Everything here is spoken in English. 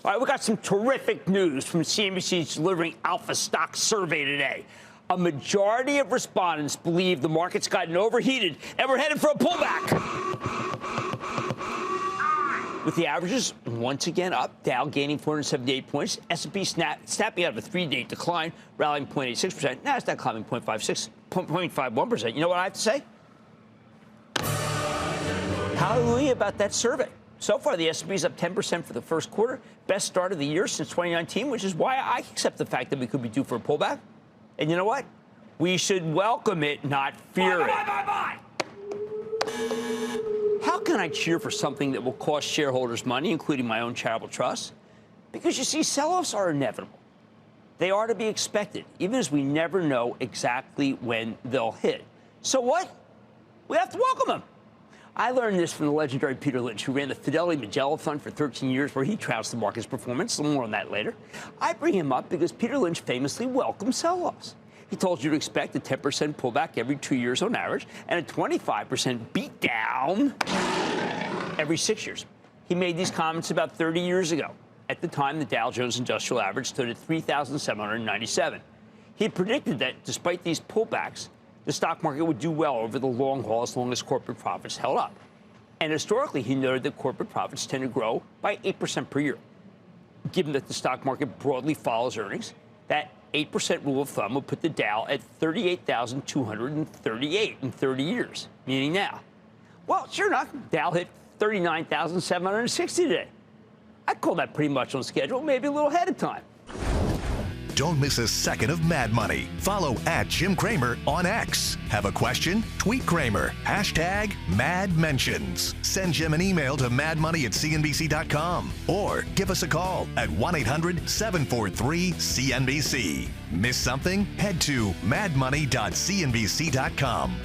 All right, we got some terrific news from CNBC's Delivering Alpha Stock survey today. A majority of respondents believe the market's gotten overheated and we're headed for a pullback. With the averages once again up, Dow gaining 478 points, S&P snapping out of a 3-day decline, rallying 0.86%, NASDAQ climbing 0.51%. You know what I have to say? Hallelujah about that survey. So far, the S&P is up 10% for the first quarter, best start of the year since 2019, which is why I accept the fact that we could be due for a pullback. And you know what? We should welcome it, not fear it. How can I cheer for something that will cost shareholders money, including my own charitable trust? Because, you see, sell-offs are inevitable. They are to be expected, even as we never know exactly when they'll hit. So what? We have to welcome them. I learned this from the legendary Peter Lynch, who ran the Fidelity Magellan Fund for 13 years, where he trouts the market's performance. More on that later. I bring him up because Peter Lynch famously welcomed sell-offs. He told you to expect a 10% pullback every 2 years on average and a 25% beatdown every 6 years. He made these comments about 30 years ago. At the time, the Dow Jones Industrial Average stood at 3,797. He had predicted that despite these pullbacks, the stock market would do well over the long haul as long as corporate profits held up. And historically, he noted that corporate profits tend to grow by 8% per year. Given that the stock market broadly follows earnings, that 8% rule of thumb would put the Dow at 38,238 in 30 years, meaning now. Well, sure enough, Dow hit 39,760 today. I'd call that pretty much on schedule, maybe a little ahead of time. Don't miss a second of Mad Money. Follow @Jim Cramer on X. Have a question? Tweet Cramer. #MadMentions. Send Jim an email to madmoney@cnbc.com or give us a call at 1-800-743-CNBC. Miss something? Head to madmoney.cnbc.com.